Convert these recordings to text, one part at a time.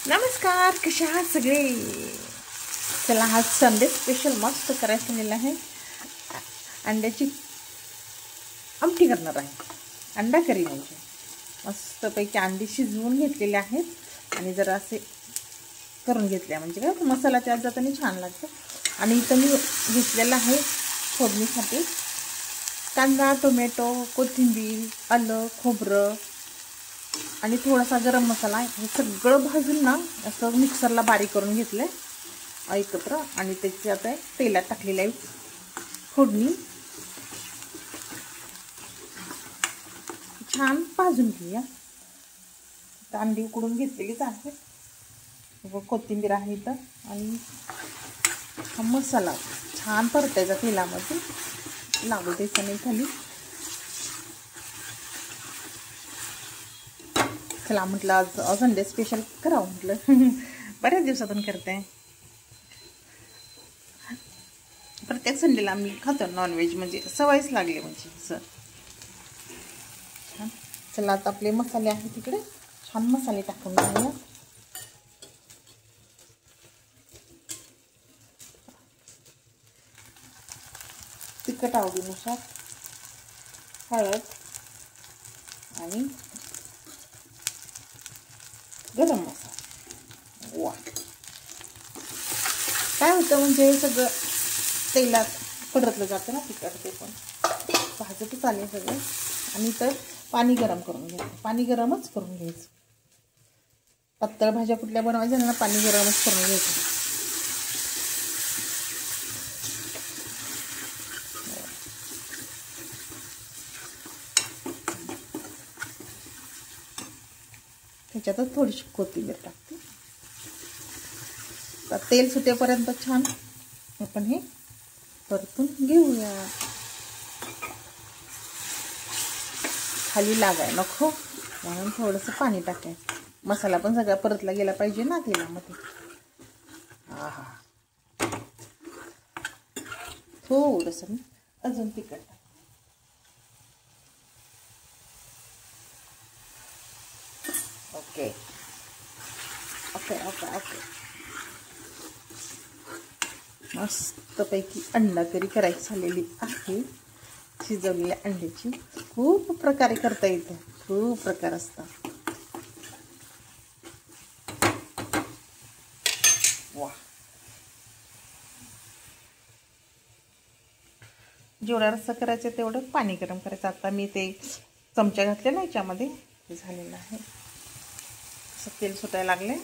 नमस्कार, कशा आहात सगळे? चला, आज संडे स्पेशल मस्त करायचं लिहिलं आहे. अंड्याची आमटी करणार आहे. अंडा करी म्हणजे मस्तपैकी अंडी शिजवून घेतलेले आहेत आणि जरा असे करून घेतल्या म्हणजे काय मसाला त्यात जाताना छान लागतं. आणि इथं मी घेतलेला आहे फोडणीसाठी कांदा, टोमॅटो, कोथिंबीर, आलं, खोबरं आणि थोडासा गरम मसाला. हे सगळं भाजून ना असं मिक्सरला बारीक करून घेतलं एकत्र आणि त्याची आता तेलात टाकलेलं आहे फोडणी. छान भाजून घेऊया. अंडी उकडून घेतलेलीच आहे, कोथिंबीर आहे इथं आणि हा मसाला छान परतायचा तेलामध्ये, लागू द्यायचा नाही खाली. चला म्हटलं आज संडे स्पेशल करावं म्हटलं. बऱ्याच दिवसातून करते. प्रत्येक संडेला आम्ही खातो नॉनव्हेज, म्हणजे सवयच लागली म्हणजे असं. छान. चला आता आपले मसाले आहेत तिकडे, छान मसाले टाकून घेऊया. तिखट आवडीनुसार, हळद आणि गरम मसाला. वा, काय होतं म्हणजे सगळं तेलात परतलं जातं ना तिखट, ते पण भाजतच आले सगळं. आणि तर पाणी गरम करून घ्यायचं, पाणी गरमच करून घ्यायचं. पातळ भाज्या कुठल्या बनवायच्या ना, पाणी गरमच करून घ्यायचं. त्याच्यातच थोडीशी कोथिंबीर टाकते. तर तेल सुटेपर्यंत छान आपण हे परतून घेऊया. खाली लागाय नको म्हणून थोडंसं पाणी टाकायचं. मसाला पण सगळा परतला गेला पाहिजे ना तेलामध्ये. आहा, थोडंसं अजून तिखट. Okay okay okay okay. मस्तपैकी अंडा करी करायची झालेली आहे. शिजवलेल्या अंड्याची खूप प्रकारे करता येते, खूप प्रकार असतात. वा, जेवढा रस्सा करायचं तेवढं पाणी गरम करायचं. आता मी ते चमचा घातले ना याच्यामध्ये, हे झालेलं आहे. असं तेल सुटायला लागले.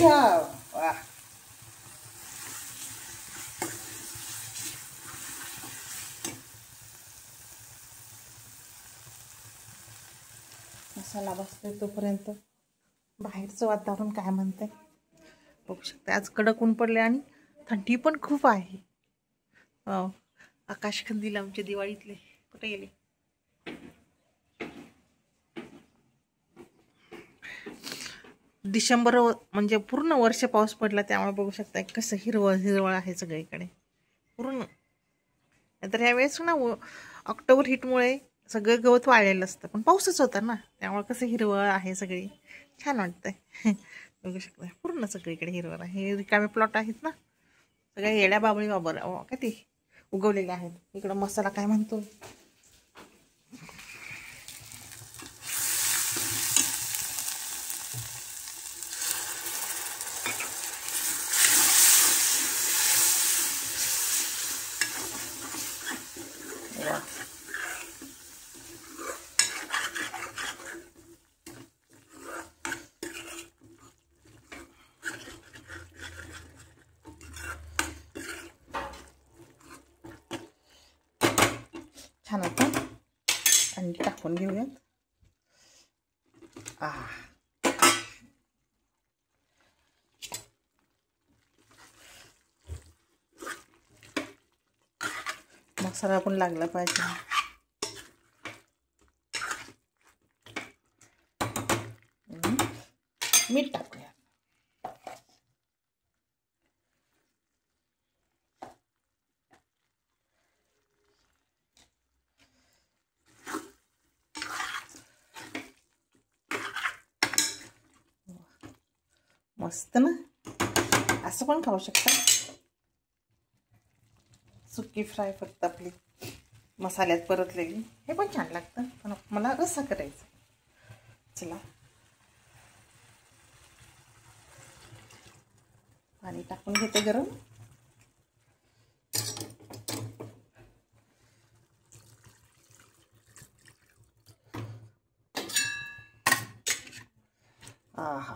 वा, मसाला बसतोय तोपर्यंत बाहेरचं वातावरण काय म्हणतंय बघू शकते. आज कडक ऊन पडले आणि थंडी पण खूप आहे. आकाश कंदील आमचे दिवाळीतले कुठे गेले? डिसेंबर म्हणजे पूर्ण वर्ष पाऊस पडला, त्यामुळे बघू शकता कसं हिरवळ हिरवळ आहे सगळीकडे पूर्ण. तर ह्यावेळेस ना ऑक्टोबर हिटमुळे सगळं गवत वाळलेलं असतं, पण पाऊसच होता ना, त्यामुळे कसं हिरवळ आहे सगळी, छान वाटतंय. बघू शकता पूर्ण सगळीकडे हिरवळ आहे. रिकामे प्लॉट आहेत ना, सगळ्या येड्या बाबळी बाबर काय ते उगवलेले आहेत. इकडं मसाला काय म्हणतो, छान आता अंडी टाकून घेऊयात. मसाला पण लागला पाहिजे. मीठ टाकूया. मस्त ना, असं पण खाऊ शकता. सुकी फ्राय फक्त आपली मसाल्यात परतलेली, हे पण छान लागतं, पण मला रस्सा करायचा. चला पाणी टाकून घेते गरम. आहा,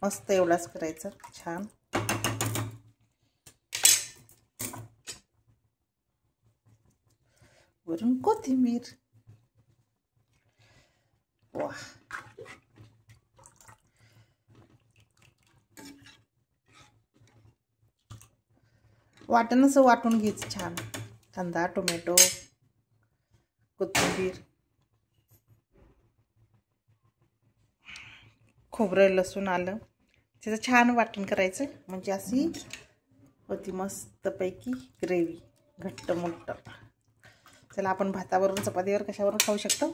मस्त एवढाच करायचा. छान वरून कोथिंबीर. वाह, वाटण वाटून घ्यायचं छान. कांदा, टोमॅटो, कोथिंबीर, खोबरं, लसूण, आलं, त्याचं छान वाटण करायचं. म्हणजे अशी होती मस्तपैकी ग्रेव्ही, घट्ट मोठं. चला आपण भातावरून, चपातीवर, कशावर खाऊ शकतो.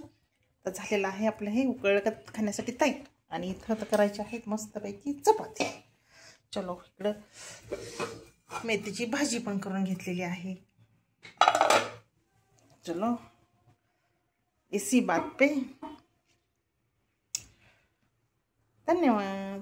तर झालेलं आहे आपलं हे उकळलं खाण्यासाठी तयार. आणि इथं तर करायचे आहेत मस्तपैकी चपाती. चलो इकडं मेथीची भाजी पण करून घेतलेली आहे. चलो इसी बात पे धन्यवाद.